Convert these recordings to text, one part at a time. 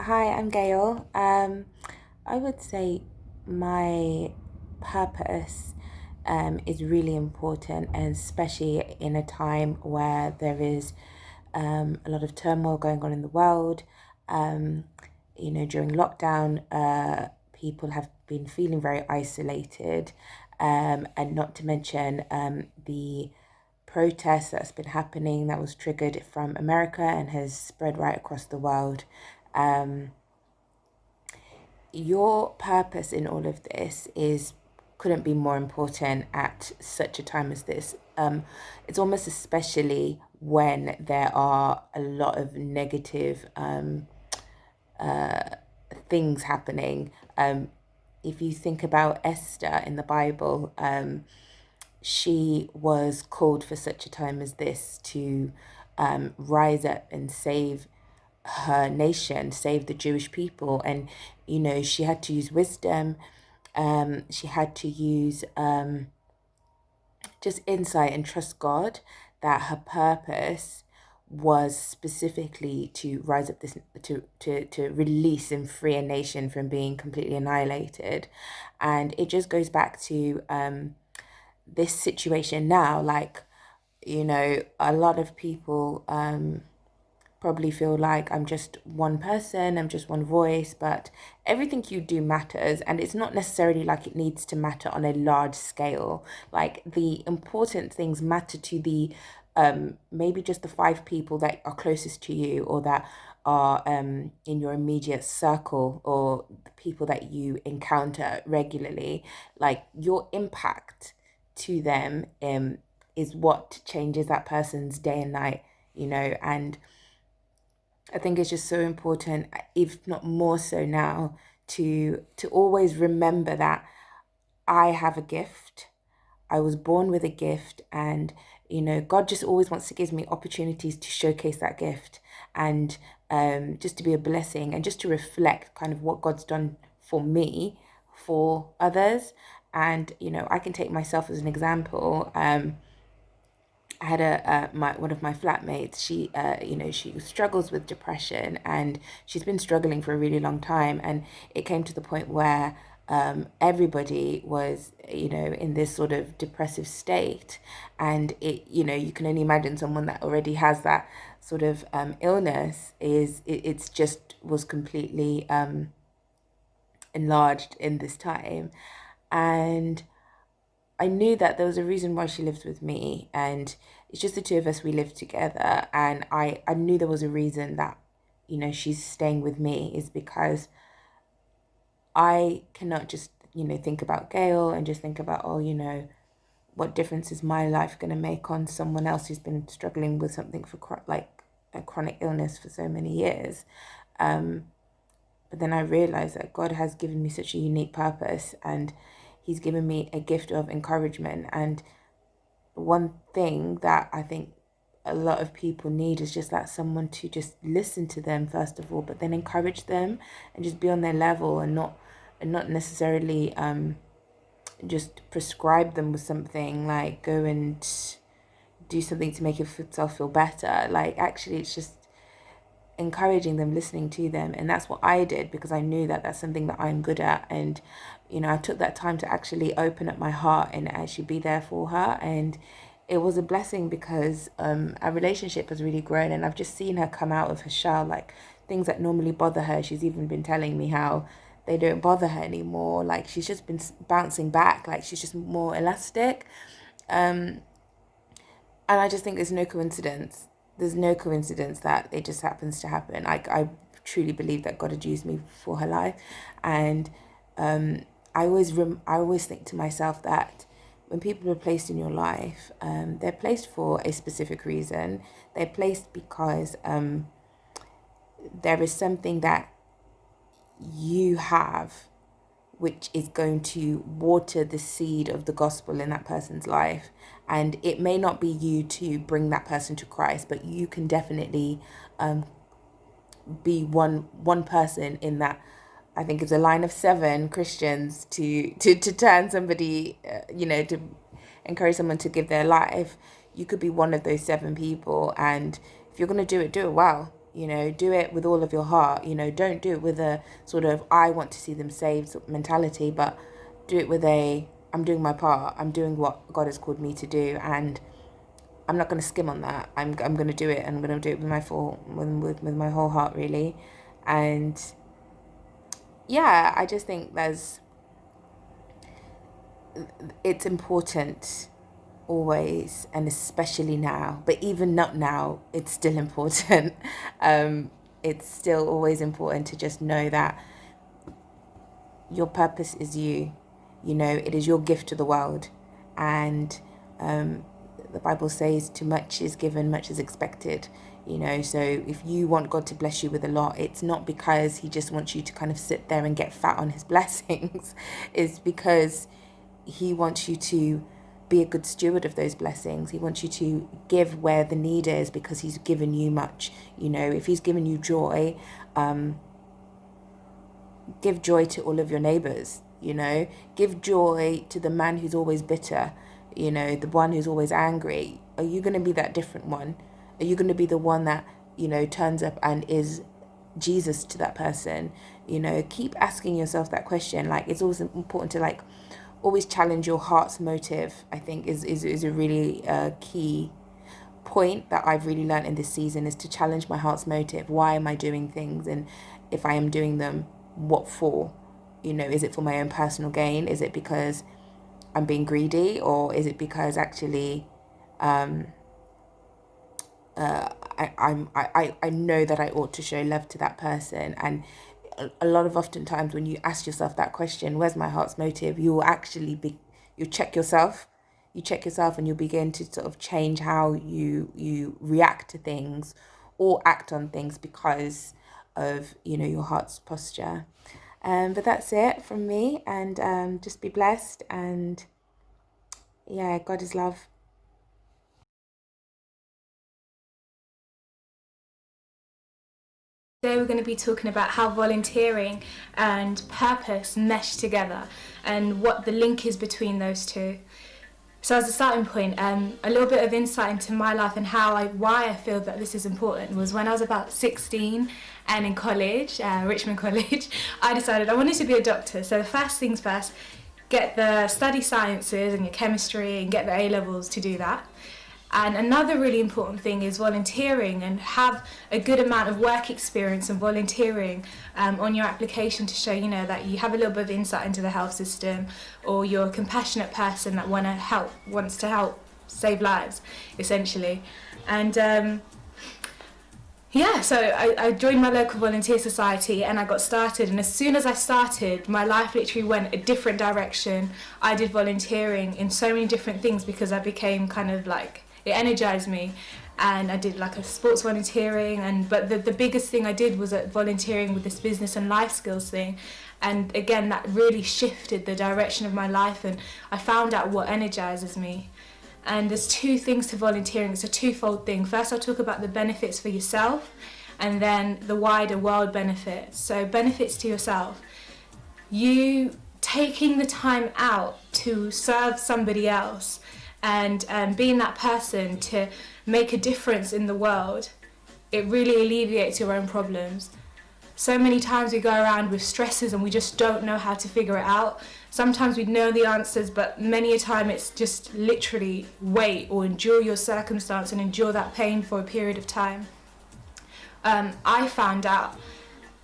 Hi, I'm Gail. I would say my purpose is really important, and especially in a time where there is a lot of turmoil going on in the world. Um, during lockdown, people have been feeling very isolated, and not to mention the protest that's been happening that was triggered from America and has spread right across the world. Um, your purpose in all of this is couldn't be more important at such a time as this. It's almost especially when there are a lot of negative things happening. If you think about Esther in the Bible, she was called for such a time as this to rise up and save her nation, save the Jewish people. And, she had to use wisdom. She had to use just insight and trust God that her purpose was specifically to rise up this to release and free a nation from being completely annihilated. And it just goes back to this situation now. Like, a lot of people probably feel like I'm just one person, I'm just one voice, but everything you do matters. And it's not necessarily like it needs to matter on a large scale. Like, the important things matter to the maybe just the five people that are closest to you, or that are in your immediate circle, or the people that you encounter regularly. Like, your impact to them is what changes that person's day and night, and I think it's just so important, if not more so now, to always remember that I have a gift. I was born with a gift, and God just always wants to give me opportunities to showcase that gift, and just to be a blessing, and just to reflect kind of what God's done for me, for others. And I can take myself as an example. I had my one of my flatmates. She struggles with depression, and she's been struggling for a really long time. And it came to the point where everybody was, in this sort of depressive state. And you can only imagine someone that already has that sort of illness it's just was completely enlarged in this time. And I knew that there was a reason why she lives with me, and it's just the two of us. We live together, and I knew there was a reason that she's staying with me, is because I cannot just think about Gail and just think about, oh, what difference is my life going to make on someone else who's been struggling with something for like a chronic illness for so many years. But then I realized that God has given me such a unique purpose, and He's given me a gift of encouragement. And one thing that I think a lot of people need is just that someone to just listen to them first of all, but then encourage them and just be on their level, and not necessarily just prescribe them with something, like go and do something to make yourself feel better. Like, actually, it's just encouraging them, listening to them. And that's what I did, because I knew that that's something that I'm good at. And I took that time to actually open up my heart and actually be there for her. And it was a blessing, because our relationship has really grown, and I've just seen her come out of her shell. Like, things that normally bother her, she's even been telling me how they don't bother her anymore. Like, she's just been bouncing back, like she's just more elastic. And I just think there's no coincidence. There's no coincidence that it just happens to happen. I truly believe that God had used me for her life. And I always think to myself that when people are placed in your life, they're placed for a specific reason. They're placed because there is something that you have, which is going to water the seed of the gospel in that person's life. And it may not be you to bring that person to Christ, but you can definitely be one person in that. I think it's a line of 7 Christians to turn somebody, to encourage someone to give their life. You could be one of those 7 people, and if you're gonna do it well. Do it with all of your heart. Don't do it with a sort of I want to see them saved mentality, but do it with a I'm doing my part. I'm doing what God has called me to do, and I'm not going to skim on that. I'm going to do it, and I'm going to do it with with my whole heart, really. And yeah, I just think it's important always, and especially now, but even not now, it's still important. It's still always important to just know that your purpose is you. It is your gift to the world. And the Bible says, too much is given, much is expected. So if you want God to bless you with a lot, it's not because he just wants you to kind of sit there and get fat on his blessings. It's because he wants you to be a good steward of those blessings. He wants you to give where the need is, because he's given you much. If he's given you joy, give joy to all of your neighbors. Give joy to the man who's always bitter, the one who's always angry. Are you going to be that different one? Are you going to be the one that, turns up and is Jesus to that person? Keep asking yourself that question. Like, it's always important to always challenge your heart's motive. I think is a really key point that I've really learned in this season, is to challenge my heart's motive. Why am I doing things? And if I am doing them, what for? Is it for my own personal gain? Is it because I'm being greedy? Or is it because actually I know that I ought to show love to that person? And a lot of oftentimes when you ask yourself that question, where's my heart's motive, you will actually you check yourself. And you'll begin to sort of change how you react to things or act on things because of your heart's posture. But that's it from me, and just be blessed, and yeah, God is love. Today we're going to be talking about how volunteering and purpose mesh together and what the link is between those two. So as a starting point, a little bit of insight into my life and why I feel that this is important was when I was about 16 and in college, Richmond College, I decided I wanted to be a doctor. So the first things first, study sciences and your chemistry and get the A-levels to do that. And another really important thing is volunteering, and have a good amount of work experience and volunteering on your application to show, that you have a little bit of insight into the health system, or you're a compassionate person that wants to help save lives, essentially. And so I joined my local volunteer society and I got started. And as soon as I started, my life literally went a different direction. I did volunteering in so many different things because I became kind of it energized me, and I did a sports volunteering, but the biggest thing I did was volunteering with this business and life skills thing, and again that really shifted the direction of my life, and I found out what energizes me. And there's 2 things to volunteering. It's a twofold thing. First, I'll talk about the benefits for yourself, and then the wider world benefits. So benefits to yourself, you taking the time out to serve somebody else and being that person to make a difference in the world, it really alleviates your own problems. So many times we go around with stresses and we just don't know how to figure it out. Sometimes we know the answers, but many a time it's just literally wait or endure your circumstance and endure that pain for a period of time. I found out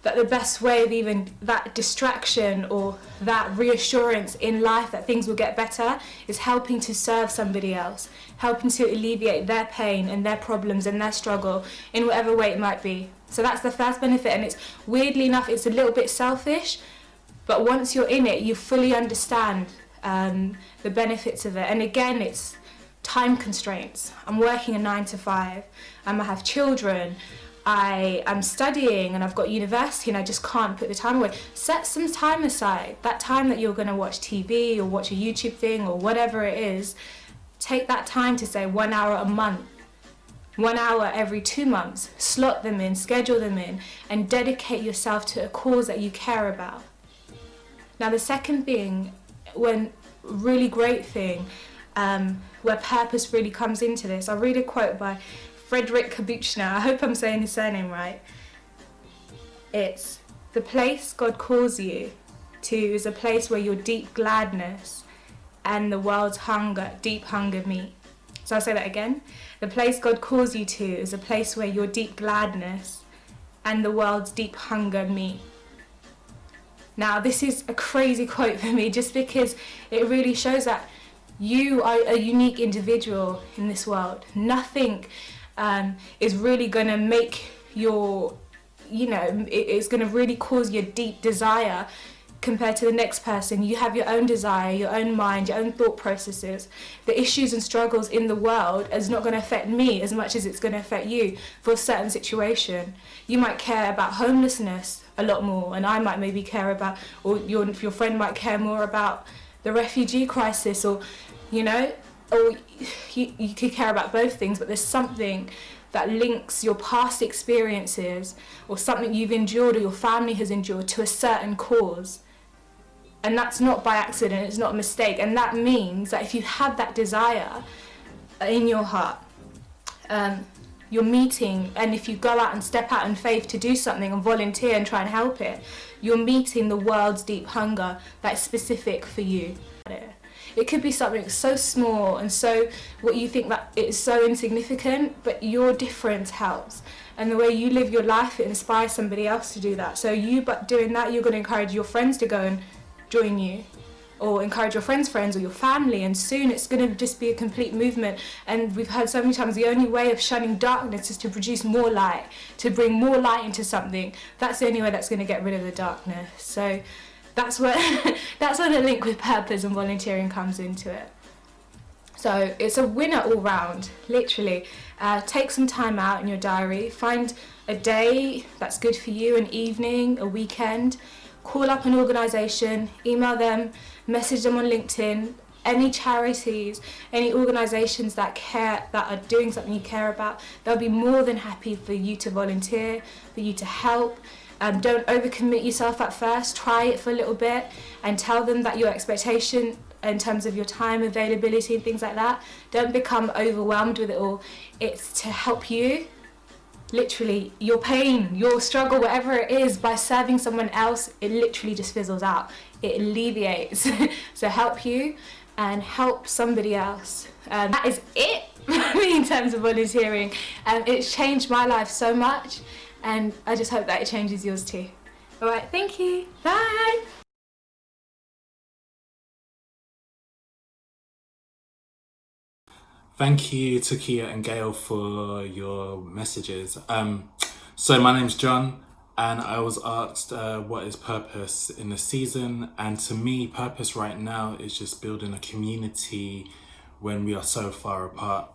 that the best way of even that distraction or that reassurance in life that things will get better is helping to serve somebody else, helping to alleviate their pain and their problems and their struggle in whatever way it might be. So that's the first benefit, and it's weirdly enough, it's a little bit selfish, but once you're in it, you fully understand the benefits of it. And again, it's time constraints. I'm working a 9 to 5, I have children, I'm studying, and I've got university, and I just can't put the time away. Set some time aside. That time that you're going to watch TV or watch a YouTube thing or whatever it is, take that time to say 1 hour a month 1 hour every 2 months. Slot them in, schedule them in, and dedicate yourself to a cause that you care about. Now the second thing, when really great thing, where purpose really comes into this, I'll read a quote by Frederick Kabuchner. I hope I'm saying his surname right. It's, "The place God calls you to is a place where your deep gladness and the world's hunger, deep hunger meet." So I'll say that again. The place God calls you to is a place where your deep gladness and the world's deep hunger meet. Now this is a crazy quote for me, just because it really shows that you are a unique individual in this world. Nothing is really going to make your, it's going to really cause your deep desire compared to the next person. You have your own desire, your own mind, your own thought processes. The issues and struggles in the world is not going to affect me as much as it's going to affect you for a certain situation. You might care about homelessness a lot more, and I might maybe care about, or your friend might care more about the refugee crisis, or or you could care about both things, but there's something that links your past experiences or something you've endured or your family has endured to a certain cause. And that's not by accident, it's not a mistake. And that means that if you have that desire in your heart, you're meeting, and if you go out and step out in faith to do something and volunteer and try and help it, you're meeting the world's deep hunger that's specific for you. It could be something so small and so what you think that it's so insignificant, but your difference helps. And the way you live your life, it inspires somebody else to do that. So you, but doing that, you're going to encourage your friends to go and join you, or encourage your friends' friends or your family, and soon it's going to just be a complete movement. And we've heard so many times the only way of shunning darkness is to produce more light, to bring more light into something. That's the only way that's going to get rid of the darkness. So that's where the link with purpose and volunteering comes into it. So it's a winner all round, literally. Take some time out in your diary, find a day that's good for you, an evening, a weekend, call up an organisation, email them, message them on LinkedIn, any charities, any organisations that are doing something you care about. They'll be more than happy for you to volunteer, for you to help. Don't overcommit yourself at first, try it for a little bit and tell them that your expectation in terms of your time availability and things like that, don't become overwhelmed with it all. It's to help you, literally, your pain, your struggle, whatever it is, by serving someone else, it literally just fizzles out. It alleviates. So help you and help somebody else. That is it for me in terms of volunteering. It's changed my life so much, and I just hope that it changes yours too. Alright, thank you. Bye! Thank you, Takia and Gail, for your messages. So my name's John, and I was asked what is purpose in the season, and to me, purpose right now is just building a community when we are so far apart.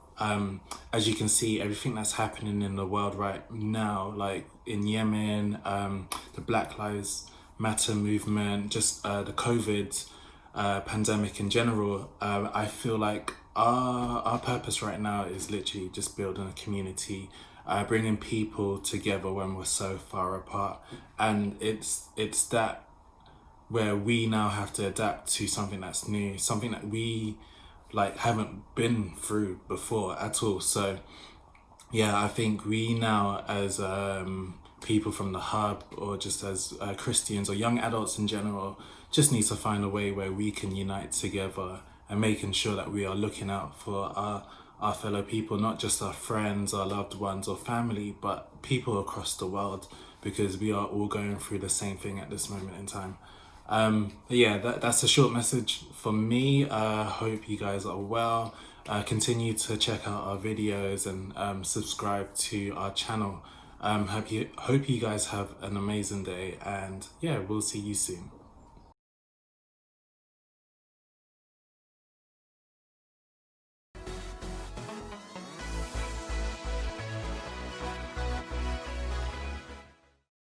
As you can see, everything that's happening in the world right now, like in Yemen, the Black Lives Matter movement, just the COVID pandemic in general, I feel like our purpose right now is literally just building a community, bringing people together when we're so far apart. And it's that where we now have to adapt to something that's new, something that we haven't been through before at all. So yeah, I think we now as people from the hub, or just as Christians or young adults in general, just need to find a way where we can unite together and making sure that we are looking out for our fellow people, not just our friends, our loved ones or family, but people across the world, because we are all going through the same thing at this moment in time. Yeah, that's a short message for me. Hope you guys are well. Continue to check out our videos and subscribe to our channel. Hope you guys have an amazing day, and yeah, we'll see you soon.